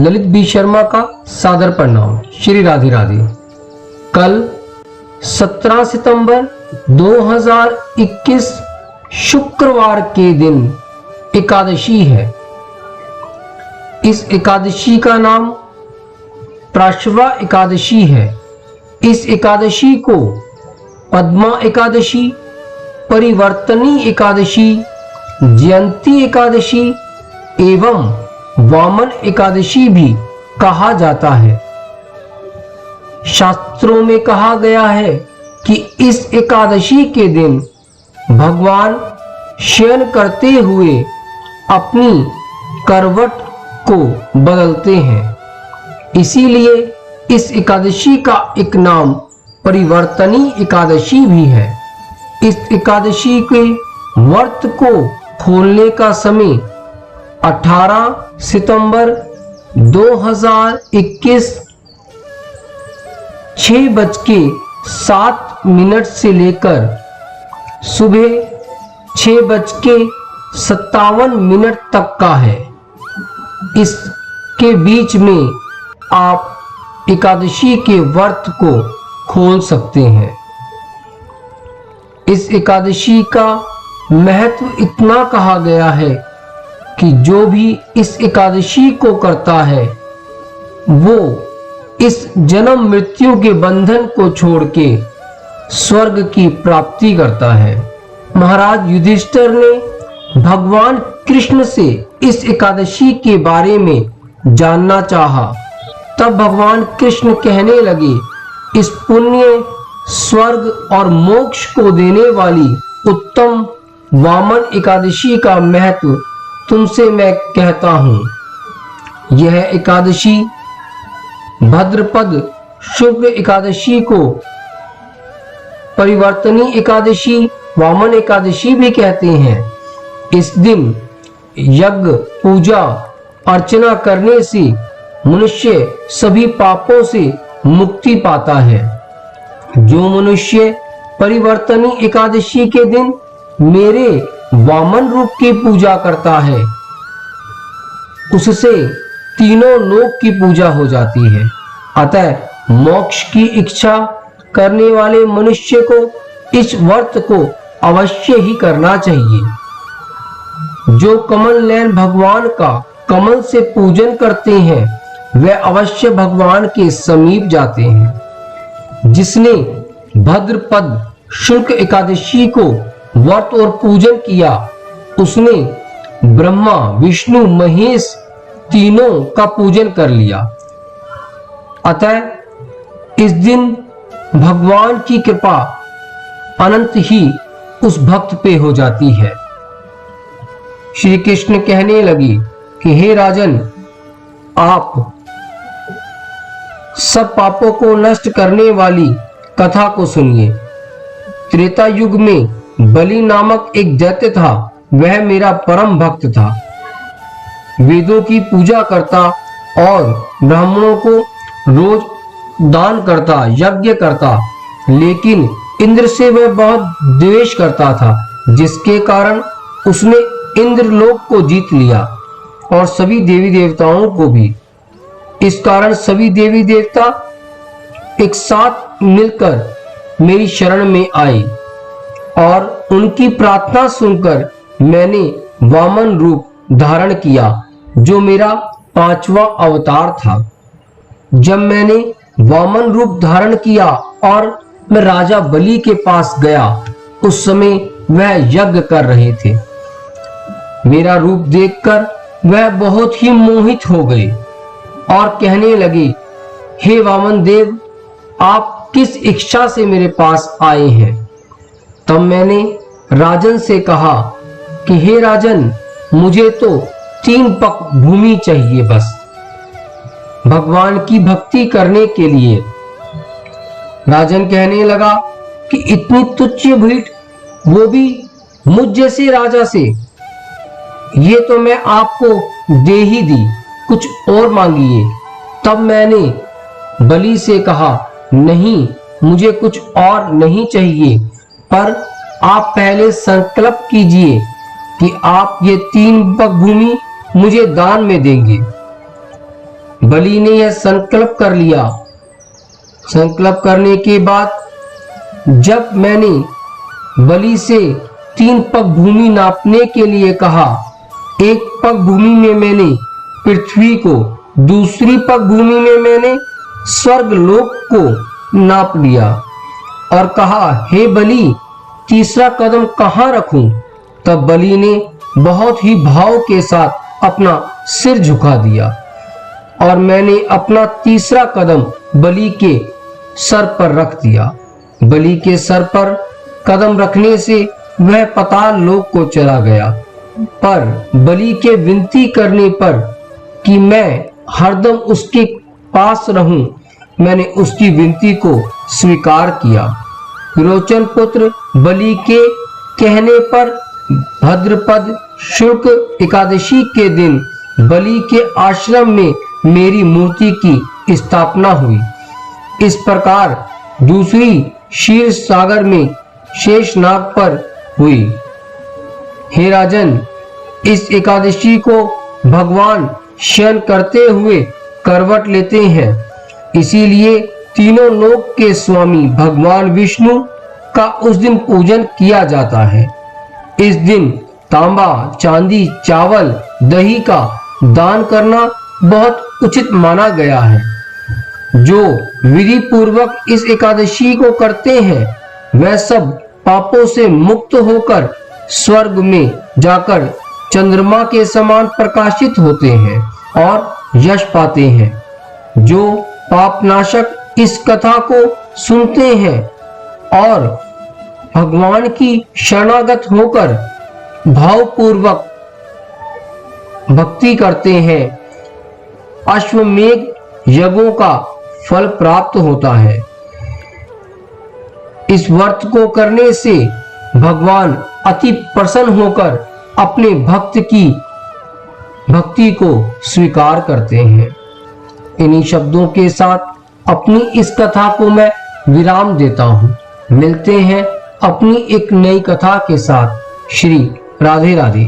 Lalit B Sharma का सादर प्रणाम। श्री राधे राधे। कल 17 सितंबर 2021 शुक्रवार के दिन एकादशी है। इस एकादशी का नाम प्राश्वा एकादशी है। इस एकादशी को पद्मा एकादशी, परिवर्तनी एकादशी, जयंती एकादशी एवं वामन एकादशी भी कहा जाता है। शास्त्रों में कहा गया है कि इस एकादशी के दिन भगवान शयन करते हुए अपनी करवट को बदलते हैं। इसीलिए इस एकादशी का एक नाम परिवर्तनी एकादशी भी है। इस एकादशी के व्रत को खोलने का समय 18 सितंबर 2021 6:07 से लेकर सुबह 6:57 तक का है। इसके बीच में आप एकादशी के व्रत को खोल सकते हैं। इस एकादशी का महत्व इतना कहा गया है कि जो भी इस एकादशी को करता है वो इस जन्म मृत्यु के बंधन को छोड़ के स्वर्ग की प्राप्ति करता है। महाराज युधिष्ठिर ने भगवान कृष्ण से इस एकादशी के बारे में जानना चाहा। तब भगवान कृष्ण कहने लगे, इस पुण्य, स्वर्ग और मोक्ष को देने वाली उत्तम वामन एकादशी का महत्व तुमसे मैं कहता हूं। यह एकादशी भद्रपद शुक्ल एकादशी को परिवर्तनी एकादशी, वामन एकादशी भी कहते हैं। इस दिन यज्ञ, पूजा अर्चना करने से मनुष्य सभी पापों से मुक्ति पाता है। जो मनुष्य परिवर्तनी एकादशी के दिन मेरे वामन रूप की पूजा करता है उससे तीनों लोक की पूजा हो जाती है। अतः मोक्ष की इच्छा करने वाले मनुष्य को इस व्रत को अवश्य ही करना चाहिए। जो कमल नयन भगवान का कमल से पूजन करते हैं वे अवश्य भगवान के समीप जाते हैं। जिसने भद्रपद शुक्ल एकादशी को व्रत और पूजन किया उसने ब्रह्मा, विष्णु, महेश तीनों का पूजन कर लिया। अतः इस दिन भगवान की कृपा अनंत ही उस भक्त पे हो जाती है। श्री कृष्ण कहने लगे कि हे राजन, आप सब पापों को नष्ट करने वाली कथा को सुनिए। त्रेता युग में बलि नामक एक दैत्य था। वह मेरा परम भक्त था। वेदों की पूजा करता और ब्राह्मणों को रोज दान करता, यज्ञ करता, लेकिन इंद्र से वह बहुत द्वेष करता था, जिसके कारण उसने इंद्रलोक को जीत लिया और सभी देवी देवताओं को भी। इस कारण सभी देवी देवता एक साथ मिलकर मेरी शरण में आए और उनकी प्रार्थना सुनकर मैंने वामन रूप धारण किया, जो मेरा 5वां अवतार था। जब मैंने वामन रूप धारण किया और मैं राजा बलि के पास गया, उस समय वह यज्ञ कर रहे थे। मेरा रूप देखकर वह बहुत ही मोहित हो गए और कहने लगे, हे वामन देव, आप किस इच्छा से मेरे पास आए हैं? तब मैंने राजन से कहा कि हे राजन, मुझे तो 3 पग भूमि चाहिए बस, भगवान की भक्ति करने के लिए। राजन कहने लगा कि इतनी तुच्छ भेंट, वो भी मुझ जैसे राजा से, ये तो मैं आपको दे ही दी, कुछ और मांगिए। तब मैंने बलि से कहा, नहीं, मुझे कुछ और नहीं चाहिए, पर आप पहले संकल्प कीजिए कि आप ये 3 पग भूमि मुझे दान में देंगे। बलि ने यह संकल्प कर लिया। संकल्प करने के बाद जब मैंने बलि से 3 पग भूमि नापने के लिए कहा, एक पग भूमि में मैंने पृथ्वी को, दूसरी पग भूमि में मैंने स्वर्ग लोक को नाप लिया और कहा, हे बलि, तीसरा कदम कहाँ रखूं? तब बलि ने बहुत ही भाव के साथ अपना सिर झुका दिया और मैंने अपना तीसरा कदम बलि के सर पर रख दिया। बलि के सर पर कदम रखने से वह पाताल लोक को चला गया, पर बलि के विनती करने पर कि मैं हरदम उसके पास रहूं, मैंने उसकी विनती को स्वीकार किया। विरोचन पुत्र बलि के कहने पर भाद्रपद शुक्ल एकादशी के दिन बलि के आश्रम में मेरी मूर्ति की स्थापना हुई। इस प्रकार दूसरी क्षीर सागर में शेषनाग पर हुई। हे राजन, इस एकादशी को भगवान शयन करते हुए करवट लेते हैं, इसीलिए तीनों लोक के स्वामी भगवान विष्णु का उस दिन पूजन किया जाता है। इस दिन तांबा, चांदी, चावल, दही का दान करना बहुत उचित माना गया है। जो विधि पूर्वक इस एकादशी को करते हैं वह सब पापों से मुक्त होकर स्वर्ग में जाकर चंद्रमा के समान प्रकाशित होते हैं और यश पाते हैं। जो पापनाशक इस कथा को सुनते हैं और भगवान की शरणागत होकर भावपूर्वक भक्ति करते हैं, अश्वमेघ यज्ञों का फल प्राप्त होता है। इस व्रत को करने से भगवान अति प्रसन्न होकर अपने भक्त की भक्ति को स्वीकार करते हैं। इन्हीं शब्दों के साथ अपनी इस कथा को मैं विराम देता हूँ। मिलते हैं अपनी एक नई कथा के साथ। श्री राधे राधे।